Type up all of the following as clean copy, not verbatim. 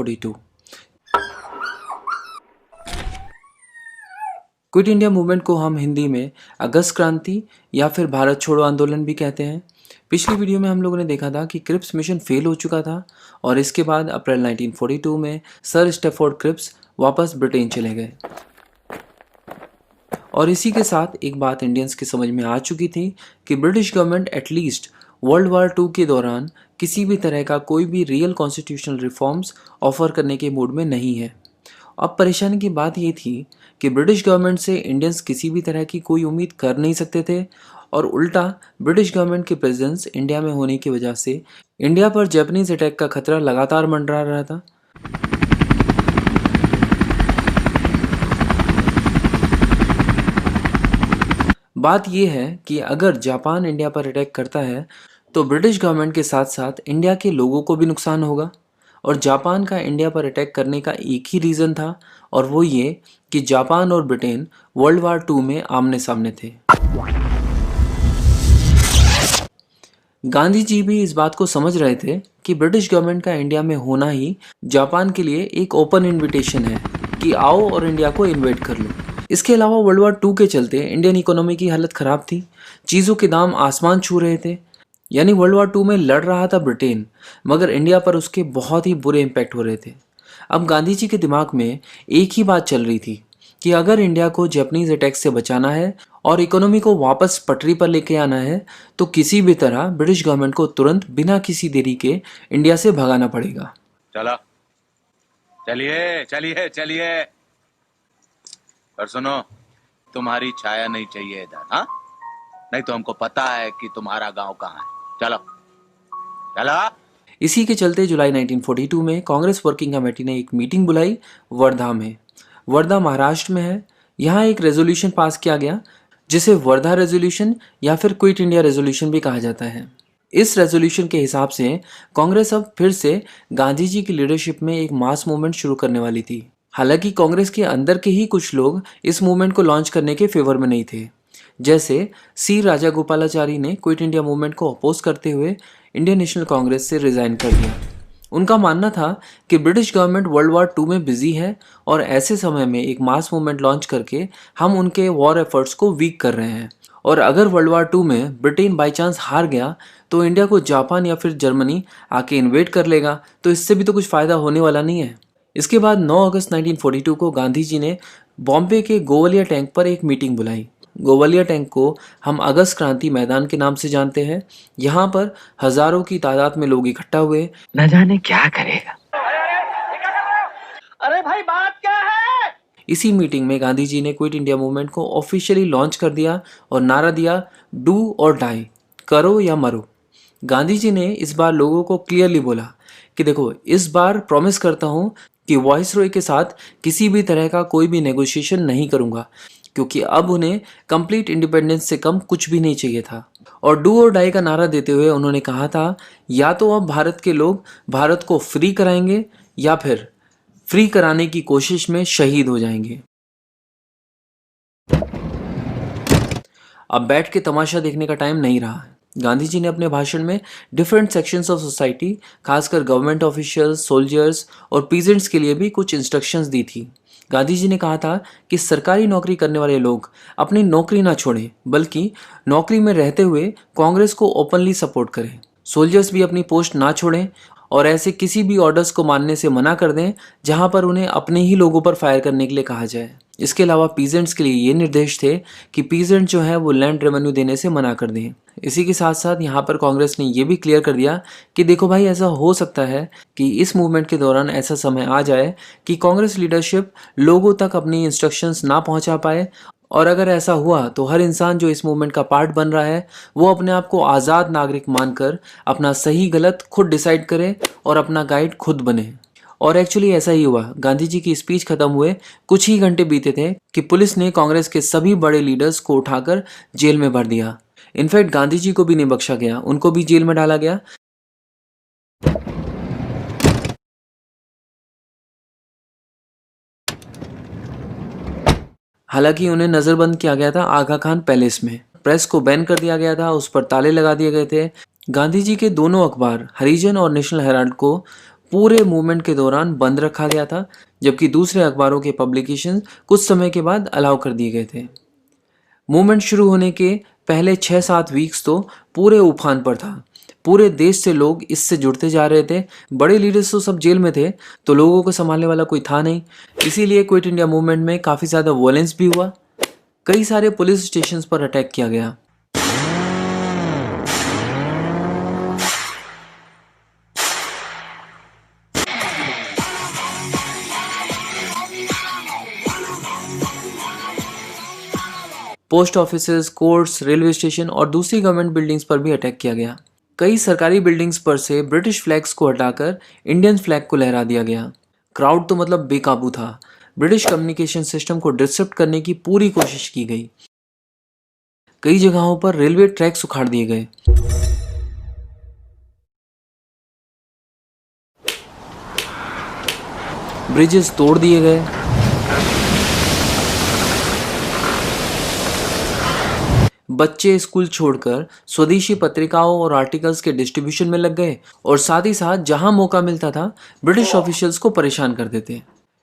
1942। Quit India movement को हम हिंदी में अगस्त क्रांति या फिर भारत छोड़ो आंदोलन भी कहते हैं। पिछली वीडियो में हम लोगों ने देखा था कि क्रिप्स मिशन फेल हो चुका था और इसके बाद अप्रैल 1942 में सर स्टैफोर्ड क्रिप्स वापस ब्रिटेन चले गए। और इसी के साथ एक बात इंडियंस की समझ में आ चुकी थी कि British government at least world war 2 के दौरान किसी भी तरह का कोई भी रियल कॉन्स्टिट्यूशनल रिफॉर्म्स ऑफर करने के मूड में नहीं है। अब परेशानी की बात ये थी कि ब्रिटिश गवर्नमेंट से इंडियंस किसी भी तरह की कोई उम्मीद कर नहीं सकते थे और उल्टा ब्रिटिश गवर्नमेंट के प्रेजेंस इंडिया में होने की वजह से इंडिया पर जापानीज अटैक का खतरा लगातार मंडरा रहा था। बात यह है कि अगर जापान इंडिया पर अटैक करता है तो ब्रिटिश गवर्नमेंट के साथ साथ इंडिया के लोगों को भी नुकसान होगा और जापान का इंडिया पर अटैक करने का एक ही रीज़न था और वो ये कि जापान और ब्रिटेन वर्ल्ड वार 2 में आमने सामने थे। गांधी जी भी इस बात को समझ रहे थे कि ब्रिटिश गवर्नमेंट का इंडिया में होना ही जापान के लिए एक ओपन इनविटेशन है कि आओ और इंडिया को इन्वेट कर लो। इसके अलावा वर्ल्ड वार 2 के चलते इंडियन इकोनॉमी की हालत ख़राब थी, चीज़ों के दाम आसमान छू रहे थे। यानी वर्ल्ड वार 2 में लड़ रहा था ब्रिटेन, मगर इंडिया पर उसके बहुत ही बुरे इम्पैक्ट हो रहे थे। अब गांधी जी के दिमाग में एक ही बात चल रही थी कि अगर इंडिया को जापानीज अटैक से बचाना है और इकोनॉमी को वापस पटरी पर लेके आना है तो किसी भी तरह ब्रिटिश गवर्नमेंट को तुरंत बिना किसी देरी के इंडिया से भगाना पड़ेगा। चलो चलिए चलिए चलिए, पर सुनो, तुम्हारी छाया नहीं चाहिए इधर, हाँ? नहीं तो हमको पता है कि तुम्हारा गांव कहाँ है। चलो चलो। इसी के चलते जुलाई 1942 में कांग्रेस वर्किंग कमेटी ने एक मीटिंग बुलाई वर्धा में। वर्धा महाराष्ट्र में है। यहाँ एक रेजोल्यूशन पास किया गया जिसे वर्धा रेजोल्यूशन या फिर क्विट इंडिया रेजोल्यूशन भी कहा जाता है। इस रेजोल्यूशन के हिसाब से कांग्रेस अब फिर से गांधी जी की लीडरशिप में एक मास मूवमेंट शुरू करने वाली थी। हालांकि कांग्रेस के अंदर के ही कुछ लोग इस मूवमेंट को लॉन्च करने के फेवर में नहीं थे, जैसे सी राजागोपालाचारी ने क्विट इंडिया मूवमेंट को अपोज करते हुए इंडियन नेशनल कांग्रेस से रिजाइन कर दिया। उनका मानना था कि ब्रिटिश गवर्नमेंट वर्ल्ड वार 2 में बिजी है और ऐसे समय में एक मास मूवमेंट लॉन्च करके हम उनके वॉर एफर्ट्स को वीक कर रहे हैं और अगर वर्ल्ड वार 2 में ब्रिटेन बाई चांस हार गया तो इंडिया को जापान या फिर जर्मनी आके इन्वेड कर लेगा, तो इससे भी तो कुछ फ़ायदा होने वाला नहीं है। इसके बाद 9 अगस्त 1942 को गांधी जी ने बॉम्बे के गोवालिया टैंक पर एक मीटिंग बुलाई। गोवालिया टैंक को हम अगस्त क्रांति मैदान के नाम से जानते हैं। यहाँ पर हजारों की तादाद में लोग इकट्ठा हुए। न जाने क्या करेगा। अरे भाई बात क्या है? इसी मीटिंग में गांधी जी ने क्विट इंडिया मूवमेंट को ऑफिशियली लॉन्च कर दिया और नारा दिया, डू और डाई, करो या मरो। गांधी जी ने इस बार लोगों को क्लियरली बोला कि देखो, इस बार प्रॉमिस करता हूँ कि वाइसरॉय के साथ किसी भी तरह का कोई भी नेगोशिएशन नहीं करूँगा, क्योंकि अब उन्हें कंप्लीट इंडिपेंडेंस से कम कुछ भी नहीं चाहिए था। और डू और डाई का नारा देते हुए उन्होंने कहा था, या तो अब भारत के लोग भारत को फ्री कराएंगे या फिर फ्री कराने की कोशिश में शहीद हो जाएंगे। अब बैठ के तमाशा देखने का टाइम नहीं रहा है। गांधी जी ने अपने भाषण में डिफरेंट सेक्शंस ऑफ सोसाइटी, खासकर गवर्नमेंट ऑफिशियल्स, सोल्जर्स और पीजेंट्स के लिए भी कुछ इंस्ट्रक्शंस दी थी। गांधी जी ने कहा था कि सरकारी नौकरी करने वाले लोग अपनी नौकरी ना छोड़ें, बल्कि नौकरी में रहते हुए कांग्रेस को ओपनली सपोर्ट करें। सोल्जर्स भी अपनी पोस्ट ना छोड़ें और ऐसे किसी भी ऑर्डर्स को मानने से मना कर दें जहां पर उन्हें अपने ही लोगों पर फायर करने के लिए कहा जाए। इसके अलावा पीजेंट्स के लिए ये निर्देश थे कि पीजेंट जो है वो लैंड रेवेन्यू देने से मना कर दें। इसी के साथ साथ यहाँ पर कांग्रेस ने ये भी क्लियर कर दिया कि देखो भाई, ऐसा हो सकता है कि इस मूवमेंट के दौरान ऐसा समय आ जाए कि कांग्रेस लीडरशिप लोगों तक अपनी इंस्ट्रक्शंस ना पहुँचा पाए और अगर ऐसा हुआ तो हर इंसान जो इस मूवमेंट का पार्ट बन रहा है वो अपने आप को आज़ाद नागरिक मानकर अपना सही गलत खुद डिसाइड करे और अपना गाइड खुद बने। और एक्चुअली ऐसा ही हुआ। गांधी जी की स्पीच खत्म हुए कुछ ही घंटे बीते थे कि पुलिस ने कांग्रेस के सभी बड़े लीडर्स को उठाकर जेल में भर दिया। इनफैक्ट गांधी जी को भी नहीं बख्शा गया, उनको भी जेल में डाला गया। हालांकि उन्हें नजरबंद किया गया था आगा खान पैलेस में। प्रेस को बैन कर दिया गया था, उस पर ताले लगा दिए गए थे। गांधी जी के दोनों अखबार हरिजन और नेशनल हेराल्ड को पूरे मूवमेंट के दौरान बंद रखा गया था, जबकि दूसरे अखबारों के पब्लिकेशन कुछ समय के बाद अलाउ कर दिए गए थे। मूवमेंट शुरू होने के पहले 6-7 वीक्स तो पूरे उफान पर था। पूरे देश से लोग इससे जुड़ते जा रहे थे। बड़े लीडर्स तो सब जेल में थे, तो लोगों को संभालने वाला कोई था नहीं। इसीलिए क्विट इंडिया मूवमेंट में काफ़ी ज़्यादा वॉयलेंस भी हुआ। कई सारे पुलिस स्टेशन पर अटैक किया गया। Post offices, courts, railway station और दूसरी गवर्नमेंट बिल्डिंग्स पर भी अटैक किया गया। कई सरकारी बिल्डिंग्स पर से ब्रिटिश फ्लैग्स को हटाकर इंडियन फ्लैग को लहरा दिया गया। क्राउड तो मतलब बेकाबू था। ब्रिटिश कम्युनिकेशन सिस्टम को डिसरप्ट करने की पूरी कोशिश की गई। कई जगहों पर रेलवे ट्रैक्स उखाड़ दिए गए। ब्रिजेस तोड़ दिए गए। बच्चे स्कूल छोड़कर स्वदेशी पत्रिकाओं और आर्टिकल्स के डिस्ट्रीब्यूशन में लग गए और साथ ही साथ जहां मौका मिलता था ब्रिटिश ऑफिशियल्स को परेशान कर देते।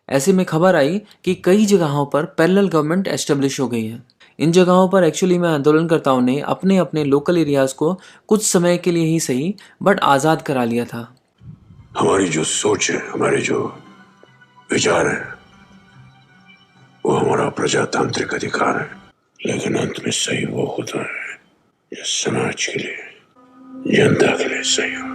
ऐसे में खबर आई कि कई जगहों पर पैरेलल गवर्नमेंट एस्टेब्लिश हो गई है। इन जगहों पर एक्चुअली में आंदोलनकर्ताओं ने अपने अपने लोकल एरियाज को कुछ समय के लिए ही सही बट आज़ाद करा लिया था। हमारी जो सोच है, हमारे जो विचार है, वो हमारा प्रजातांत्रिक अधिकार है, लेकिन अंत में सही वो होता है जो समाज के लिए, जनता के लिए सही हो।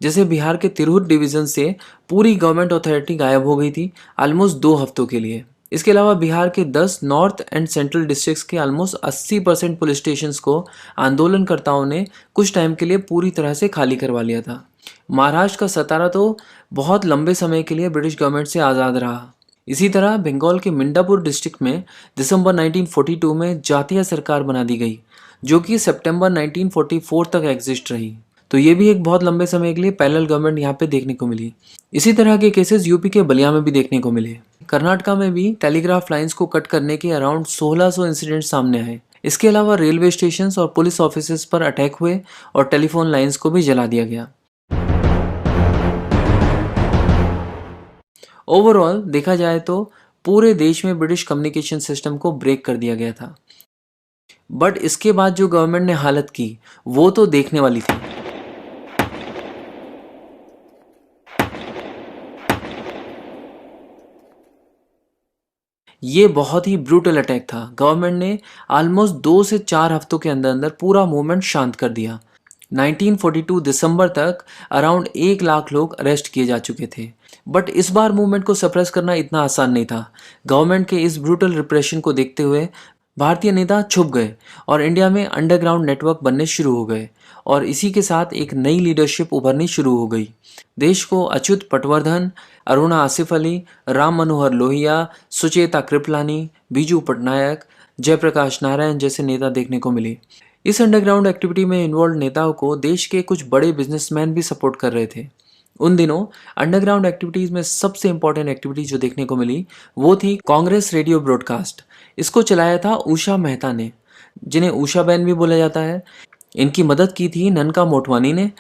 जैसे बिहार के तिरहुत डिवीजन से पूरी गवर्नमेंट अथॉरिटी गायब हो गई थी ऑलमोस्ट 2 हफ्तों के लिए। इसके अलावा बिहार के 10 नॉर्थ एंड सेंट्रल डिस्ट्रिक्ट्स के ऑलमोस्ट 80% पुलिस स्टेशंस को आंदोलनकर्ताओं ने कुछ टाइम के लिए पूरी तरह से खाली करवा लिया था। महाराष्ट्र का सतारा तो बहुत लंबे समय के लिए ब्रिटिश गवर्नमेंट से आज़ाद रहा। इसी तरह बंगाल के मिंडापुर डिस्ट्रिक्ट में दिसंबर 1942 में जातीय सरकार बना दी गई, जो कि सितंबर 1944 तक एग्जिस्ट रही। तो ये भी एक बहुत लंबे समय के लिए पैरेलल गवर्नमेंट यहाँ पे देखने को मिली। इसी तरह के केसेस यूपी के बलिया में भी देखने को मिले। कर्नाटका में भी टेलीग्राफ लाइंस को कट करने के अराउंड 1600 इंसिडेंट सामने आए। इसके अलावा रेलवे स्टेशन और पुलिस ऑफिसेज पर अटैक हुए और टेलीफोन लाइंस को भी जला दिया गया। ओवरऑल देखा जाए तो पूरे देश में ब्रिटिश कम्युनिकेशन सिस्टम को ब्रेक कर दिया गया था। बट इसके बाद जो गवर्नमेंट ने हालत की वो तो देखने वाली थी। ये बहुत ही ब्रूटल अटैक था। गवर्नमेंट ने ऑलमोस्ट 2 से 4 हफ्तों के अंदर अंदर पूरा मूवमेंट शांत कर दिया। 1942 दिसंबर तक अराउंड 1 लाख लोग अरेस्ट किए जा चुके थे। बट इस बार मूवमेंट को सप्रेस करना इतना आसान नहीं था। गवर्नमेंट के इस ब्रूटल रिप्रेशन को देखते हुए भारतीय नेता छुप गए और इंडिया में अंडरग्राउंड नेटवर्क बनने शुरू हो गए और इसी के साथ एक नई लीडरशिप उभरनी शुरू हो गई। देश को अच्युत पटवर्धन, अरुणा आसिफ अली, राम मनोहर लोहिया, सुचेता कृपलानी, बीजू पटनायक, जयप्रकाश नारायण जैसे नेता देखने को मिले। इस अंडरग्राउंड एक्टिविटी में इन्वॉल्व नेताओं को देश के कुछ बड़े बिजनेसमैन भी सपोर्ट कर रहे थे। उन दिनों अंडरग्राउंड एक्टिविटीज़ में सबसे इंपॉर्टेंट एक्टिविटी जो देखने को मिली वो थी कांग्रेस रेडियो ब्रॉडकास्ट। इसको चलाया था उषा मेहता ने, जिन्हें उषा बहन भी बोला जाता है। इनकी मदद की थी ननका मोटवानी ने।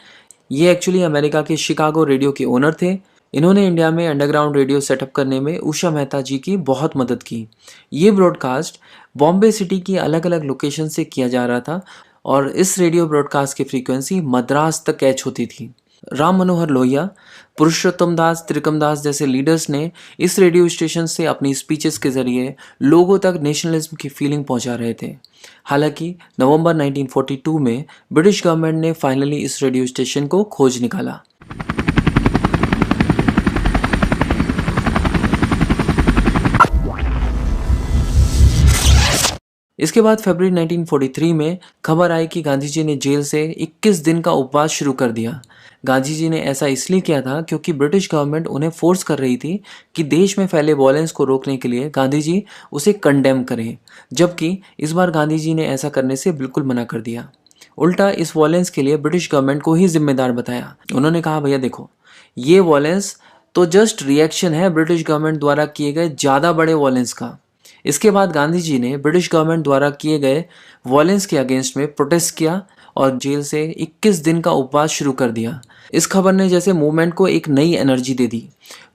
ये एक्चुअली अमेरिका के शिकागो रेडियो के ओनर थे। इन्होंने इंडिया में अंडरग्राउंड रेडियो सेटअप करने में उषा मेहता जी की बहुत मदद की। ये ब्रॉडकास्ट बॉम्बे सिटी की अलग अलग लोकेशन से किया जा रहा था और इस रेडियो ब्रॉडकास्ट की फ्रीक्वेंसी मद्रास तक कैच होती थी। राम मनोहर लोहिया, पुरुषोत्तम दास, त्रिकम दास जैसे लीडर्स ने इस रेडियो स्टेशन से अपनी स्पीचेस के जरिए लोगों तक नेशनलिज्म की फीलिंग पहुंचा रहे थे। हालांकि नवंबर 1942 में ब्रिटिश गवर्नमेंट ने फाइनली इस रेडियो स्टेशन को खोज निकाला। इसके बाद फरवरी 1943 में खबर आई कि गांधी जी ने जेल से 21 दिन का उपवास शुरू कर दिया। गांधी जी ने ऐसा इसलिए किया था क्योंकि ब्रिटिश गवर्नमेंट उन्हें फोर्स कर रही थी कि देश में फैले वॉयलेंस को रोकने के लिए गांधी जी उसे कंडेम करें, जबकि इस बार गांधी जी ने ऐसा करने से बिल्कुल मना कर दिया। उल्टा इस वॉयलेंस के लिए ब्रिटिश गवर्नमेंट को ही जिम्मेदार बताया। उन्होंने कहा, भैया देखो, ये वॉयलेंस तो जस्ट रिएक्शन है ब्रिटिश गवर्नमेंट द्वारा किए गए ज़्यादा बड़े वॉयलेंस का। इसके बाद गांधी जी ने ब्रिटिश गवर्नमेंट द्वारा किए गए वॉयलेंस के अगेंस्ट में प्रोटेस्ट किया और जेल से 21 दिन का उपवास शुरू कर दिया। इस खबर ने जैसे मूवमेंट को एक नई एनर्जी दे दी।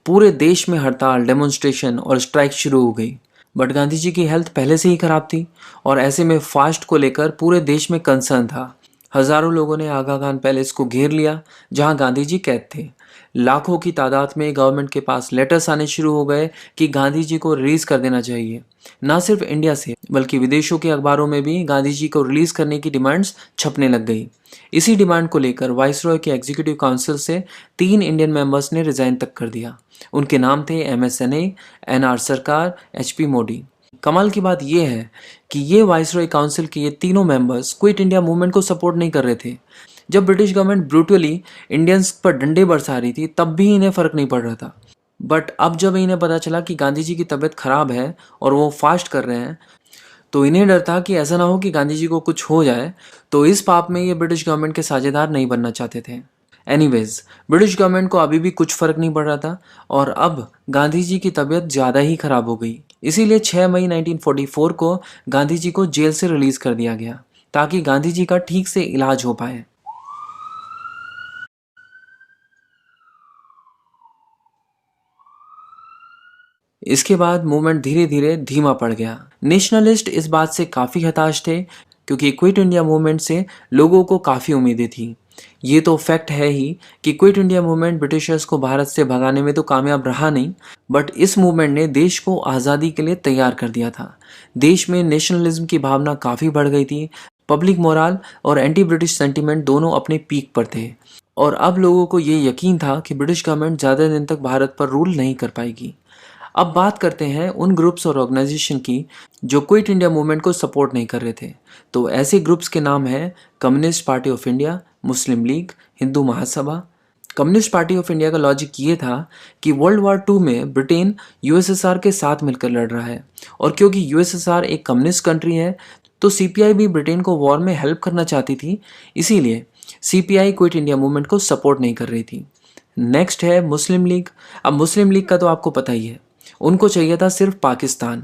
पूरे देश में हड़ताल, डेमोन्स्ट्रेशन और स्ट्राइक शुरू हो गई। बट गांधी जी की हेल्थ पहले से ही खराब थी और ऐसे में फास्ट को लेकर पूरे देश में कंसर्न था। हजारों लोगों ने आगा खान पैलेस को घेर लिया जहां गांधी जी कैद थे। लाखों की तादाद में गवर्नमेंट के पास लेटर्स आने शुरू हो गए कि गांधी जी को रिलीज कर देना चाहिए। ना सिर्फ इंडिया से बल्कि विदेशों के अखबारों में भी गांधी जी को रिलीज करने की डिमांड्स छपने लग गई। इसी डिमांड को लेकर वाइसरॉय के एग्जीक्यूटिव काउंसिल से 3 इंडियन मेंबर्स ने रिजाइन तक कर दिया। उनके नाम थे MSNA, NR सरकार, HP मोदी। कमाल की बात यह है कि ये वाइसरॉय काउंसिल के ये तीनों मेंबर्स क्विट इंडिया मूवमेंट को सपोर्ट नहीं कर रहे थे। जब ब्रिटिश गवर्नमेंट ब्रूटली इंडियंस पर डंडे बरसा रही थी तब भी इन्हें फर्क नहीं पड़ रहा था। बट अब जब इन्हें पता चला कि गांधी जी की तबीयत खराब है और वो फास्ट कर रहे हैं तो इन्हें डर था कि ऐसा ना हो कि गांधी जी को कुछ हो जाए, तो इस पाप में ये ब्रिटिश गवर्नमेंट के साझेदार नहीं बनना चाहते थे। एनीवेज, ब्रिटिश गवर्नमेंट को अभी भी कुछ फर्क नहीं पड़ रहा था और अब गांधी जी की तबीयत ज़्यादा ही खराब हो गई। इसीलिए 6 मई 1944 को गांधी जी को जेल से रिलीज कर दिया गया ताकि गांधी जी का ठीक से इलाज हो पाए। इसके बाद मूवमेंट धीरे धीरे धीमा पड़ गया। नेशनलिस्ट इस बात से काफ़ी हताश थे क्योंकि क्विट इंडिया मूवमेंट से लोगों को काफ़ी उम्मीदें थी। ये तो फैक्ट है ही कि क्विट इंडिया मूवमेंट ब्रिटिशर्स को भारत से भगाने में तो कामयाब रहा नहीं, बट इस मूवमेंट ने देश को आज़ादी के लिए तैयार कर दिया था। देश में नेशनलिज्म की भावना काफ़ी बढ़ गई थी। पब्लिक मोरल और एंटी ब्रिटिश सेंटीमेंट दोनों अपने पीक पर थे और अब लोगों को ये यकीन था कि ब्रिटिश गवर्नमेंट ज़्यादा दिन तक भारत पर रूल नहीं कर पाएगी। अब बात करते हैं उन ग्रुप्स और ऑर्गेनाइजेशन की जो क्विट इंडिया मूवमेंट को सपोर्ट नहीं कर रहे थे। तो ऐसे ग्रुप्स के नाम हैं communist party of India, Muslim league, Hindu Mahasabha. Communist party of India का लॉजिक ये था कि वर्ल्ड वॉर 2 में ब्रिटेन USSR के साथ मिलकर लड़ रहा है और क्योंकि USSR एक कम्युनिस्ट कंट्री है तो CPI भी ब्रिटेन को वॉर में हेल्प करना चाहती थी, इसीलिए CPI क्विट इंडिया मूवमेंट को सपोर्ट नहीं कर रही थी। नेक्स्ट है मुस्लिम लीग। अब मुस्लिम लीग का तो आपको पता ही है, उनको चाहिए था सिर्फ पाकिस्तान,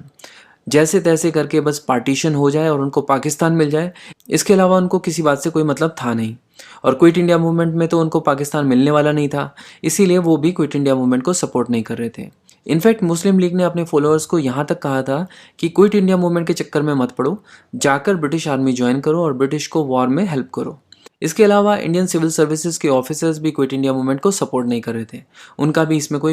जैसे तैसे करके बस पार्टीशन हो जाए और उनको पाकिस्तान मिल जाए। इसके अलावा उनको किसी बात से कोई मतलब था नहीं और क्विट इंडिया मूवमेंट में तो उनको पाकिस्तान मिलने वाला नहीं था, इसीलिए वो भी क्विट इंडिया मूवमेंट को सपोर्ट नहीं कर रहे थे। इनफैक्ट मुस्लिम लीग ने अपने फॉलोअर्स को यहाँ तक कहा था कि क्विट इंडिया मूवमेंट के चक्कर में मत पड़ो, जाकर ब्रिटिश आर्मी ज्वाइन करो और ब्रिटिश को वॉर में हेल्प करो। इसके अलावा इंडियन सिविल सर्विसेज के ऑफिसर्स भी क्विट इंडिया मूवमेंट को सपोर्ट नहीं कर रहे थे, उनका भी इसमें कोई